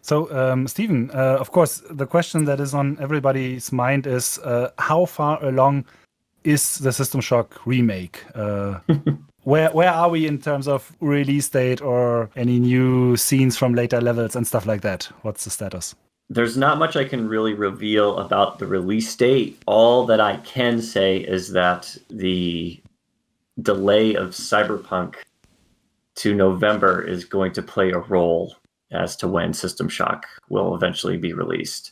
So, Stephen, of course, the question that is on everybody's mind is how far along is the System Shock remake? Where are we in terms of release date or any new scenes from later levels and stuff like that? What's the status? There's not much I can really reveal about the release date. All that I can say is that the delay of Cyberpunk to November is going to play a role as to when System Shock will eventually be released.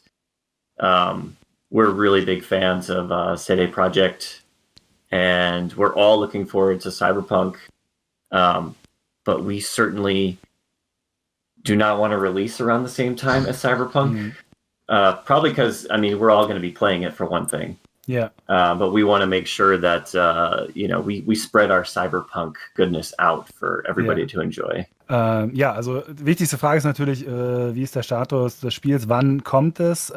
We're really big fans of CD Projekt, and we're all looking forward to Cyberpunk. But we certainly do not want to release around the same time as Cyberpunk. Probably because, we're all going to be playing it for one thing. Yeah. But we want to make sure that, we spread our Cyberpunk goodness out for everybody to enjoy. Ja, also die wichtigste Frage ist natürlich, wie ist der Status des Spiels, wann kommt es?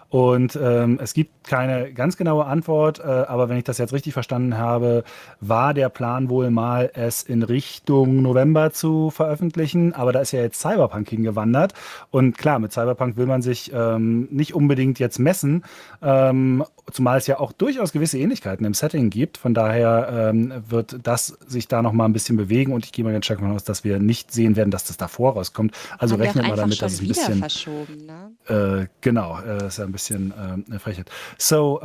Und es gibt keine ganz genaue Antwort, aber wenn ich das jetzt richtig verstanden habe, war der Plan wohl mal, es in Richtung November zu veröffentlichen, aber da ist ja jetzt Cyberpunk hingewandert und klar, mit Cyberpunk will man sich nicht unbedingt jetzt messen, zumal es ja auch durchaus gewisse Ähnlichkeiten im Setting gibt, von daher wird das sich da noch mal ein bisschen bewegen und ich gehe mal ganz stark davon aus, dass wir nicht sehen werden, dass das davor rauskommt. Also rechnet mal damit, dass es ein bisschen verschoben, ne? Genau, ist ja ein bisschen Frechheit. So,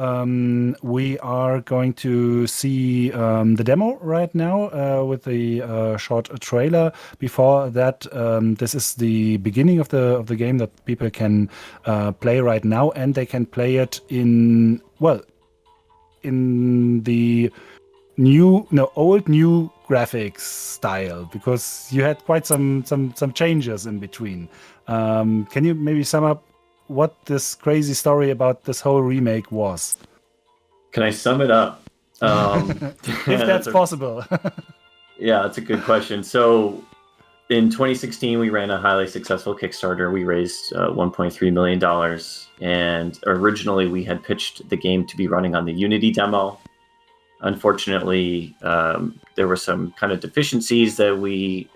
we are going to see the demo right now with the short trailer. Before that, this is the beginning of the game that people can play right now, and they can play it in the old new graphics style, because you had quite some changes in between. Can you maybe sum up what this crazy story about this whole remake was? Can I sum it up? If that's possible. Yeah, that's a good question. So in 2016, we ran a highly successful Kickstarter. We raised $1.3 million. And originally, we had pitched the game to be running on the Unity demo. Unfortunately, there were some kind of deficiencies that we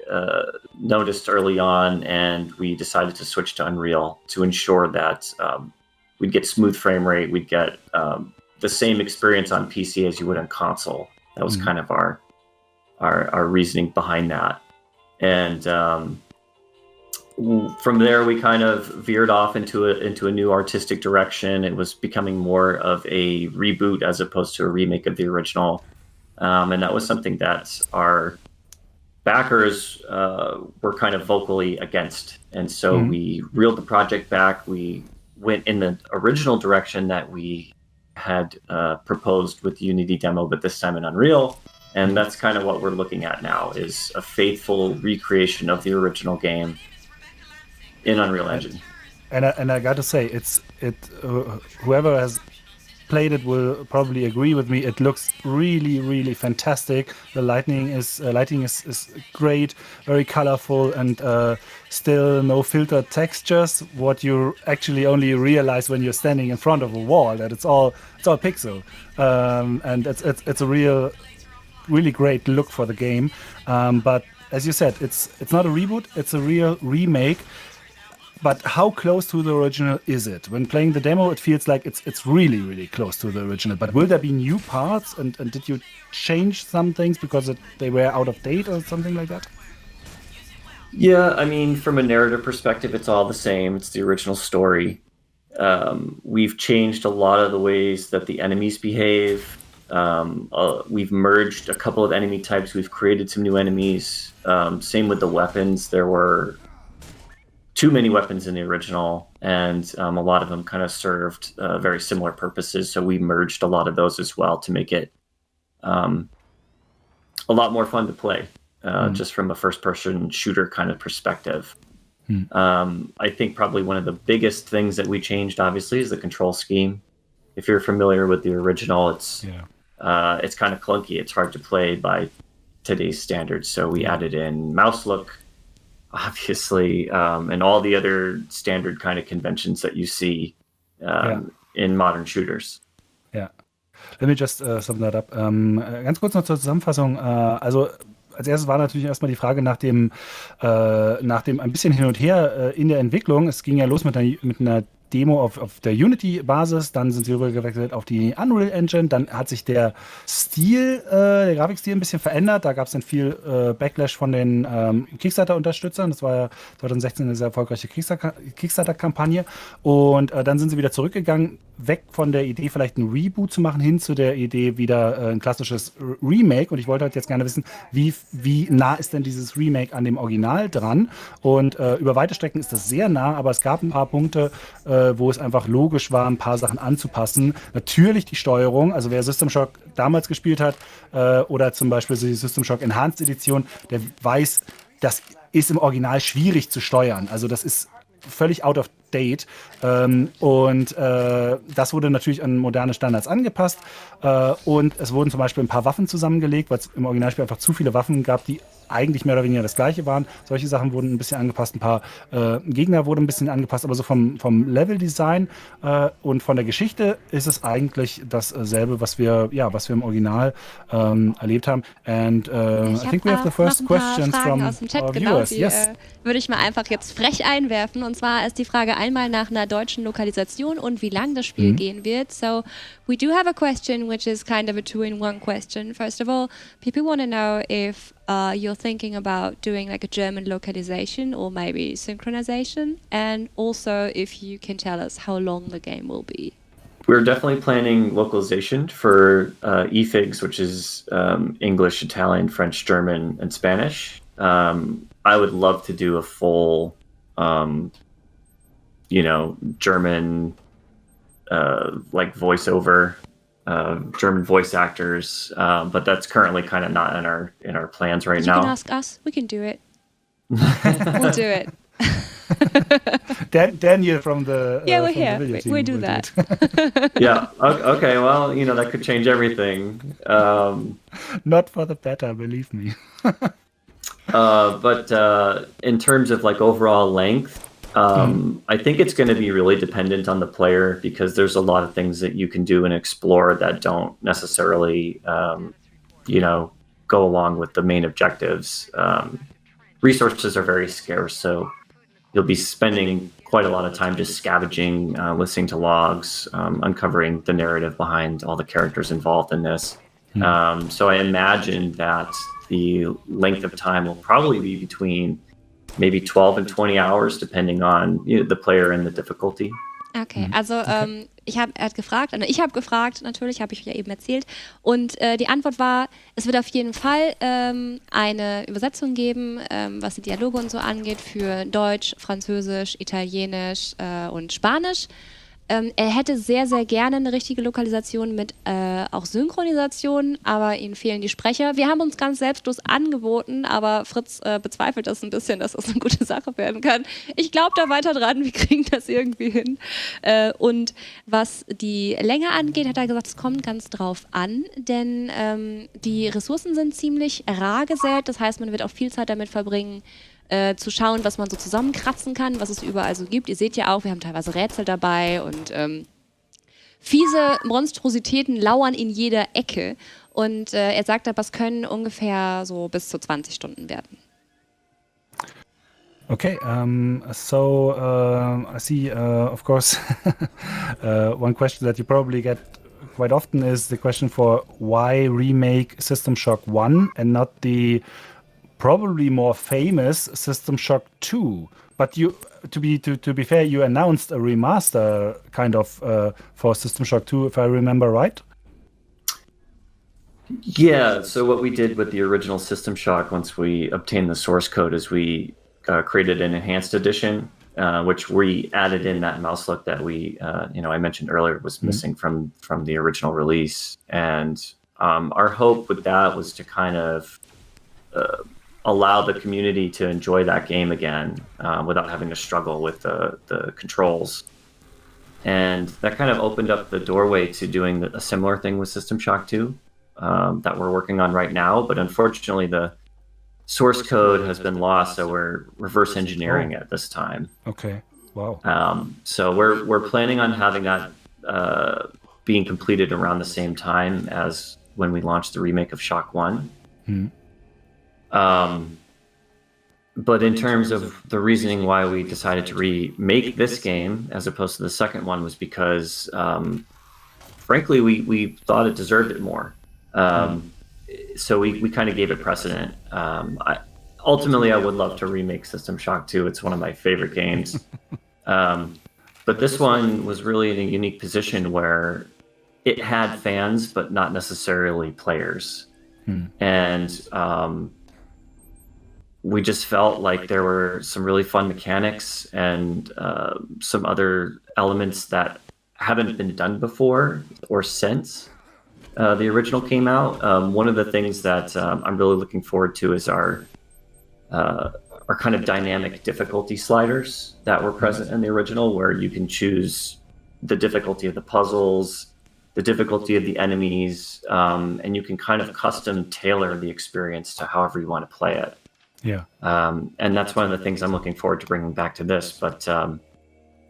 noticed early on, and we decided to switch to Unreal to ensure that we'd get smooth frame rate, we'd get the same experience on PC as you would on console. That was kind of our reasoning behind that. And from there, we kind of veered off into a new artistic direction. It was becoming more of a reboot as opposed to a remake of the original. And that was something that our backers were kind of vocally against. And so we reeled the project back. We went in the original direction that we had proposed with the Unity demo, but this time in Unreal. And that's kind of what we're looking at now, is a faithful recreation of the original game in Unreal Engine. And I got to say, whoever has played it will probably agree with me. It looks really, really fantastic. The lighting is great, very colorful, and still no filtered textures. What you actually only realize when you're standing in front of a wall, that it's all pixel, and it's a really great look for the game. But as you said, it's not a reboot; it's a real remake. But how close to the original is it? When playing the demo, it feels like it's really, really close to the original. But will there be new parts? And did you change some things because they were out of date or something like that? Yeah, from a narrative perspective, it's all the same. It's the original story. We've changed a lot of the ways that the enemies behave. We've merged a couple of enemy types. We've created some new enemies. Same with the weapons. There were too many weapons in the original, and a lot of them kind of served very similar purposes. So we merged a lot of those as well to make it a lot more fun to play, just from a first-person shooter kind of perspective. I think probably one of the biggest things that we changed, obviously, is the control scheme. If you're familiar with the original, it's kind of clunky. It's hard to play by today's standards. So we added in mouse look, obviously, and all the other standard kind of conventions that you see in modern shooters. Ja. Let me just sum that up. Ganz kurz noch zur Zusammenfassung. Also als erstes war natürlich erstmal die Frage nach dem ein bisschen hin und her in der Entwicklung. Es ging ja los mit einer Demo auf der Unity-Basis, dann sind sie rübergewechselt auf die Unreal Engine, dann hat sich der Grafikstil ein bisschen verändert, da gab es dann viel Backlash von den Kickstarter-Unterstützern, das war ja 2016 eine sehr erfolgreiche Kickstarter-Kampagne und dann sind sie wieder zurückgegangen, weg von der Idee, vielleicht ein Reboot zu machen, hin zu der Idee, wieder ein klassisches Remake, und ich wollte halt jetzt gerne wissen, wie nah ist denn dieses Remake an dem Original dran, und über weite Strecken ist das sehr nah, aber es gab ein paar Punkte, wo es einfach logisch war, ein paar Sachen anzupassen. Natürlich die Steuerung, also wer System Shock damals gespielt hat oder zum Beispiel die System Shock Enhanced Edition, der weiß, das ist im Original schwierig zu steuern. Also das ist völlig out of date. Und das wurde natürlich an moderne Standards angepasst. Und es wurden zum Beispiel ein paar Waffen zusammengelegt, weil es im Originalspiel einfach zu viele Waffen gab, die eigentlich mehr oder weniger das Gleiche waren. Solche Sachen wurden ein bisschen angepasst, ein paar Gegner wurden ein bisschen angepasst, aber so vom Level-Design und von der Geschichte ist es eigentlich dasselbe, was wir im Original erlebt haben. And I think we have the first questions Fragen from aus dem Chat, our genau, viewers. die Yes. würde ich mal einfach jetzt frech einwerfen. Und zwar ist die Frage einmal nach einer deutschen Lokalisation und wie lang das Spiel gehen wird. So, we do have a question which is kind of a two-in-one question. First of all, people want to know if you're thinking about doing like a German localization or maybe synchronization, and also if you can tell us how long the game will be. We're definitely planning localization for eFigs, which is English, Italian, French, German, and Spanish. I would love to do a full, German, like voiceover, German voice actors, but that's currently kind of not in our plans right now. You can ask us. We can do it. We'll do it. Daniel from the Yeah, we're from the here. video team We do will that. it. Yeah. Okay. Well, that could change everything. Not for the better, believe me. But in terms of like overall length, I think it's going to be really dependent on the player, because there's a lot of things that you can do and explore that don't necessarily, go along with the main objectives. Resources are very scarce, so you'll be spending quite a lot of time just scavenging, listening to logs, uncovering the narrative behind all the characters involved in this. So I imagine that the length of time will probably be between maybe 12 and 20 hours, depending on the player and the difficulty. Okay, also ich habe gefragt, natürlich, habe ich ja eben erzählt. Und die Antwort war, es wird auf jeden Fall eine Übersetzung geben, was die Dialoge und so angeht, für Deutsch, Französisch, Italienisch und Spanisch. Er hätte sehr, sehr gerne eine richtige Lokalisation mit auch Synchronisation, aber ihnen fehlen die Sprecher. Wir haben uns ganz selbstlos angeboten, aber Fritz bezweifelt das ein bisschen, dass das eine gute Sache werden kann. Ich glaube da weiter dran, wir kriegen das irgendwie hin. Und was die Länge angeht, hat er gesagt, es kommt ganz drauf an, denn die Ressourcen sind ziemlich rar gesät. Das heißt, man wird auch viel Zeit damit verbringen, zu schauen, was man so zusammenkratzen kann, was es überall so gibt. Ihr seht ja auch, wir haben teilweise Rätsel dabei und fiese Monstrositäten lauern in jeder Ecke. Und er sagt aber, es können ungefähr so bis zu 20 Stunden werden. Okay, so I see, of course, one question that you probably get quite often is the question for why remake System Shock 1 and not the probably more famous System Shock 2. But to be fair, you announced a remaster kind of for System Shock 2, if I remember right. Yeah, so what we did with the original System Shock, once we obtained the source code, is we created an enhanced edition, which we added in that mouse look that I mentioned earlier was missing from the original release. And our hope with that was to kind of allow the community to enjoy that game again without having to struggle with the controls. And that kind of opened up the doorway to doing a similar thing with System Shock 2 that we're working on right now. But unfortunately, the source code has been lost, so we're reverse engineering it this time. Okay, wow. So we're planning on having that being completed around the same time as when we launched the remake of Shock 1. But in terms of the reasoning why we decided to remake this game as opposed to the second one was because, frankly, we thought it deserved it more. So we kind of gave it precedent. Ultimately, I would love to remake System Shock 2. It's one of my favorite games. But this one was really in a unique position where it had fans, but not necessarily players. And we just felt like there were some really fun mechanics and some other elements that haven't been done before or since the original came out. One of the things that I'm really looking forward to is our kind of dynamic difficulty sliders that were present in the original, where you can choose the difficulty of the puzzles, the difficulty of the enemies, and you can kind of custom tailor the experience to however you want to play it. Yeah. And that's one of the things I'm looking forward to bringing back to this. But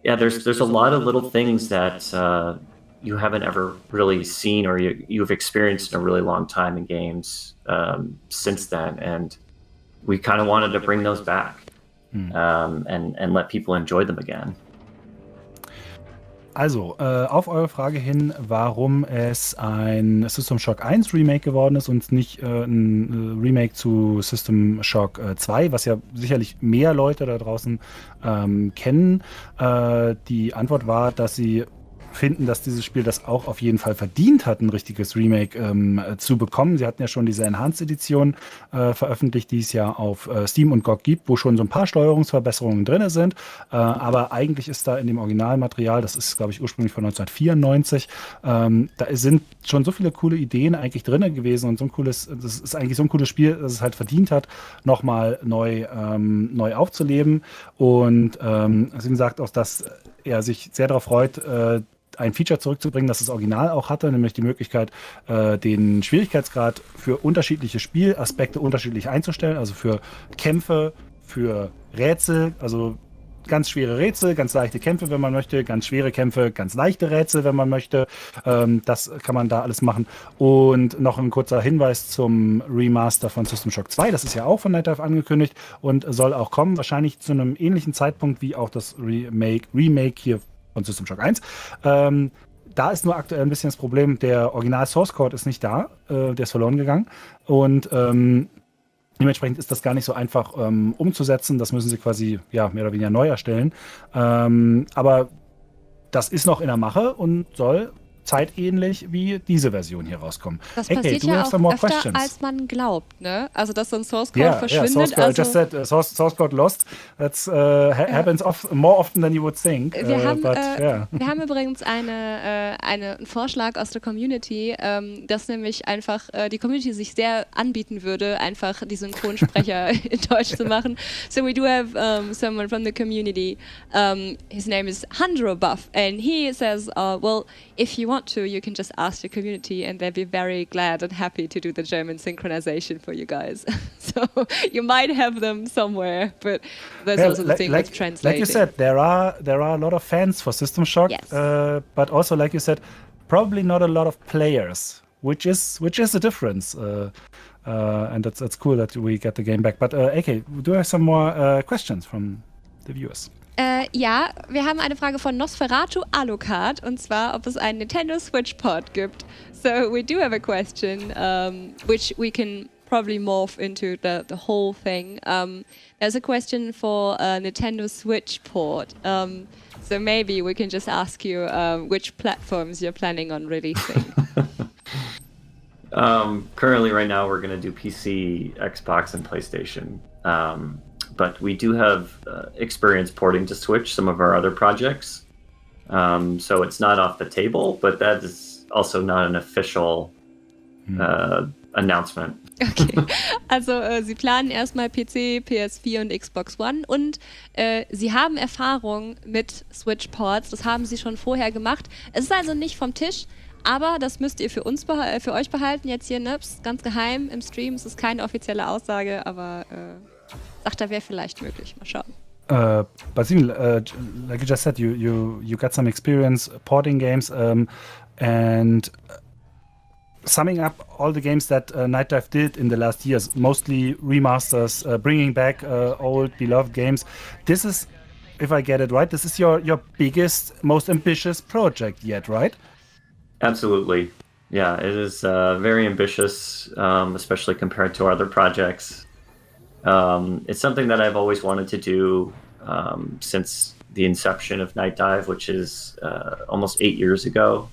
yeah, there's a lot of little things that you haven't ever really seen or you've experienced in a really long time in games since then. And we kind of wanted to bring those back and let people enjoy them again. Also, auf eure Frage hin, warum es ein System Shock 1 Remake geworden ist und nicht ein Remake zu System Shock 2, was ja sicherlich mehr Leute da draußen kennen. Die Antwort war, dass sie finden, dass dieses Spiel das auch auf jeden Fall verdient hat, ein richtiges Remake zu bekommen. Sie hatten ja schon diese Enhanced-Edition veröffentlicht, die es ja auf Steam und GOG gibt, wo schon so ein paar Steuerungsverbesserungen drin sind. Aber eigentlich ist da in dem Originalmaterial, das ist, glaube ich, ursprünglich von 1994, da sind schon so viele coole Ideen eigentlich drin gewesen und das ist eigentlich so ein cooles Spiel, dass es halt verdient hat, nochmal neu aufzuleben. Und deswegen sagt auch, dass er sich sehr darauf freut, ein Feature zurückzubringen, das das Original auch hatte, nämlich die Möglichkeit, den Schwierigkeitsgrad für unterschiedliche Spielaspekte unterschiedlich einzustellen, also für Kämpfe, für Rätsel, also ganz schwere Rätsel, ganz leichte Kämpfe, wenn man möchte, ganz schwere Kämpfe, ganz leichte Rätsel, wenn man möchte. Das kann man da alles machen. Und noch ein kurzer Hinweis zum Remaster von System Shock 2. Das ist ja auch von Nightdive angekündigt und soll auch kommen, wahrscheinlich zu einem ähnlichen Zeitpunkt wie auch das Remake hier von System Shock 1. Da ist nur aktuell ein bisschen das Problem, der Original Source Code ist nicht da, der ist verloren gegangen und dementsprechend ist das gar nicht so einfach umzusetzen. Das müssen sie quasi mehr oder weniger neu erstellen. Aber das ist noch in der Mache und soll zeitähnlich wie diese Version hier rauskommen. Das passiert ja auch öfter, als man glaubt, ne? Also, dass so ein Source Code verschwindet. Source Code, I just said, source Code lost. That happens more often than you would think. Wir haben übrigens einen Vorschlag aus der Community, dass nämlich einfach die Community sich sehr anbieten würde, einfach die Synchronsprecher in Deutsch zu machen. So we do have someone from the community. His name is Handrobuff, and he says, well, if you want to, you can just ask the community and they'll be very glad and happy to do the German synchronization for you guys. So you might have them somewhere, but there's also the thing with translating. Like you said, there are a lot of fans for System Shock, yes. But also, like you said, probably not a lot of players, which is the difference. And that's cool that we get the game back. But AK, do you have some more questions from the viewers? Ja, wir haben eine Frage von Nosferatu Alucard und zwar, ob es einen Nintendo Switch Port gibt. So we do have a question, which we can probably morph into the whole thing. There's a question for a Nintendo Switch port. So maybe we can just ask you which platforms you're planning on releasing. Currently, right now, we're going to do PC, Xbox, and PlayStation. But we do have experience porting to Switch some of our other projects. So it's not off the table, but that is also not an official announcement. Okay, also Sie planen erstmal PC, PS4 und Xbox One und Sie haben Erfahrung mit Switch-Ports, das haben Sie schon vorher gemacht. Es ist also nicht vom Tisch, aber das müsst ihr für euch behalten, jetzt hier, ne? Ganz geheim im Stream, es ist keine offizielle Aussage, aber sagt er, wäre vielleicht möglich. Mal schauen. Basil, like you just said, you got some experience porting games, and summing up all the games that Nightdive did in the last years, mostly remasters, bringing back old beloved games. This is, if I get it right, this is your biggest, most ambitious project yet, right? Absolutely. Yeah, it is very ambitious, especially compared to our other projects. It's something that I've always wanted to do since the inception of Nightdive, which is almost 8 years ago.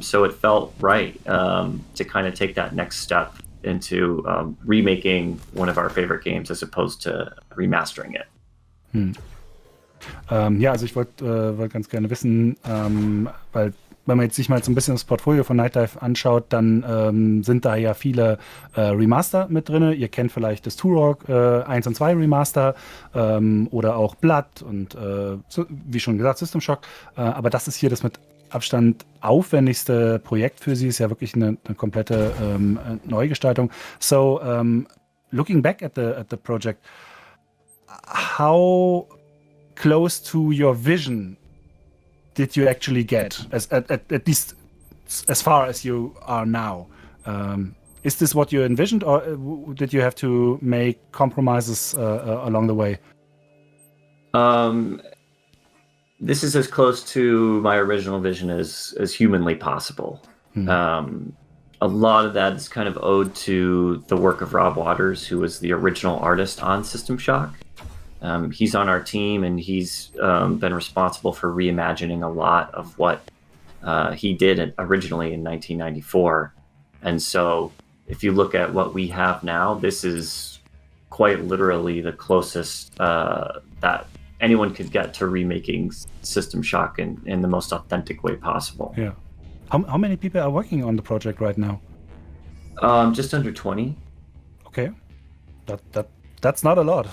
So it felt right to kind of take that next step into remaking one of our favorite games as opposed to remastering it. Ja, also ich wollte ganz gerne wissen, weil wenn man jetzt sich mal so ein bisschen das Portfolio von Nightdive anschaut, dann sind da ja viele Remaster mit drin. Ihr kennt vielleicht das Turok 1 und 2 Remaster oder auch Blood und wie schon gesagt System Shock. Aber das ist hier das mit Abstand aufwendigste Projekt für sie. Ist ja wirklich eine komplette Neugestaltung. So, looking back at the project, how close to your vision did you actually get, at least as far as you are now? Is this what you envisioned, or did you have to make compromises along the way? This is as close to my original vision as humanly possible. A lot of that is kind of owed to the work of Rob Waters, who was the original artist on System Shock. He's on our team, and he's been responsible for reimagining a lot of what he did originally in 1994. And so if you look at what we have now, this is quite literally the closest that anyone could get to remaking System Shock in the most authentic way possible. Yeah. How many people are working on the project right now? Just under 20. Okay. That's not a lot.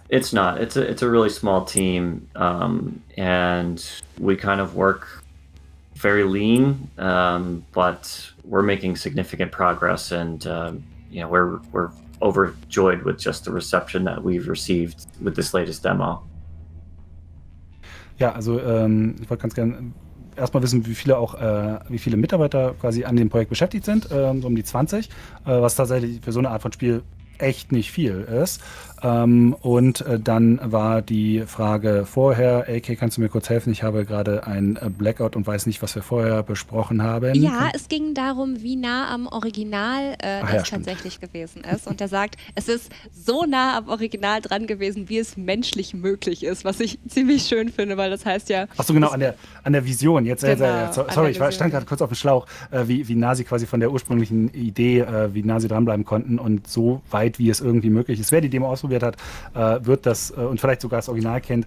It's not. It's a really small team, and we kind of work very lean, but we're making significant progress, and we're overjoyed with just the reception that we've received with this latest demo. Ja, also ich wollte ganz gerne erstmal wissen, wie viele Mitarbeiter quasi an dem Projekt beschäftigt sind, so um die 20, was tatsächlich für so eine Art von Spiel echt nicht viel ist. Und dann war die Frage vorher, AK, kannst du mir kurz helfen? Ich habe gerade ein Blackout und weiß nicht, was wir vorher besprochen haben. Ja, es ging darum, wie nah am Original das tatsächlich gewesen ist. Und er sagt, es ist so nah am Original dran gewesen, wie es menschlich möglich ist, was ich ziemlich schön finde, weil das heißt ja... Achso, genau, an der Vision. Jetzt, genau, sorry, ich stand gerade kurz auf dem Schlauch, wie nah sie quasi von der ursprünglichen Idee, wie nah sie dranbleiben konnten und so weit, wie es irgendwie möglich ist. Wer die Demo ausprobiert hat, wird das und vielleicht sogar das Original kennt,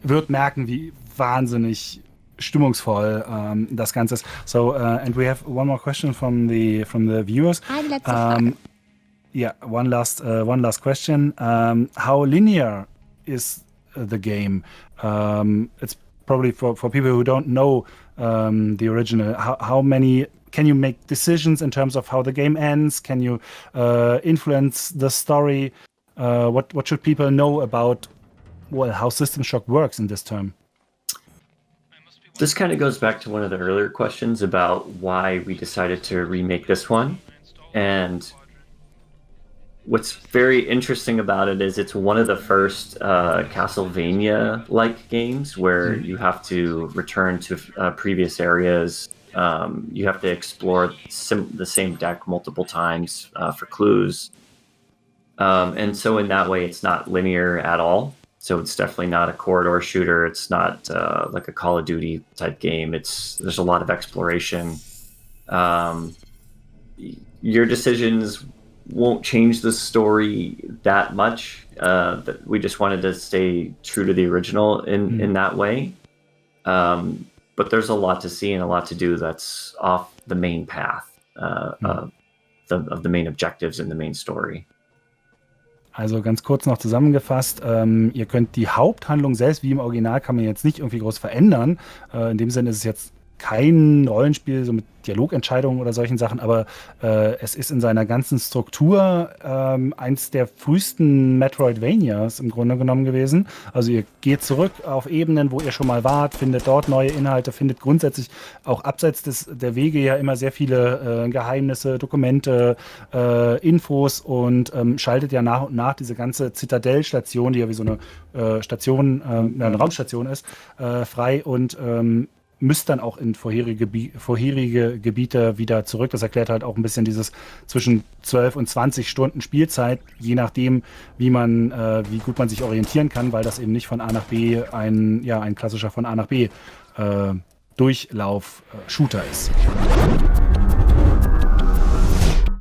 wird merken, wie wahnsinnig stimmungsvoll das Ganze ist. So, and we have one more question from the viewers. Die letzte Frage. Yeah, one last question. How linear is the game? It's probably for people who don't know the original. How many? Can you make decisions in terms of how the game ends? Can you influence the story? What should people know about how System Shock works in this term? This kind of goes back to one of the earlier questions about why we decided to remake this one. And what's very interesting about it is it's one of the first Castlevania-like games where you have to return to previous areas. You have to explore the same deck multiple times for clues. And so in that way, it's not linear at all. So it's definitely not a corridor shooter. It's not like a Call of Duty type game. There's a lot of exploration. Your decisions won't change the story that much. We just wanted to stay true to the original in that way. But there's a lot to see and a lot to do that's off the main path of the main objectives in the main story. Also ganz kurz noch zusammengefasst, ihr könnt die Haupthandlung selbst, wie im Original, kann man jetzt nicht irgendwie groß verändern. In dem Sinne ist es jetzt kein Rollenspiel so mit Dialogentscheidungen oder solchen Sachen, aber es ist in seiner ganzen Struktur eins der frühesten Metroidvanias im Grunde genommen gewesen. Also ihr geht zurück auf Ebenen, wo ihr schon mal wart, findet dort neue Inhalte, findet grundsätzlich auch abseits der Wege ja immer sehr viele Geheimnisse, Dokumente, Infos und schaltet ja nach und nach diese ganze Zitadell-Station, die ja wie so eine Station, eine Raumstation ist, frei und müsst dann auch in vorherige Gebiete wieder zurück. Das erklärt halt auch ein bisschen dieses zwischen 12 und 20 Stunden Spielzeit, je nachdem, wie gut man sich orientieren kann, weil das eben nicht von A nach B ein klassischer von A nach B Durchlauf-Shooter ist.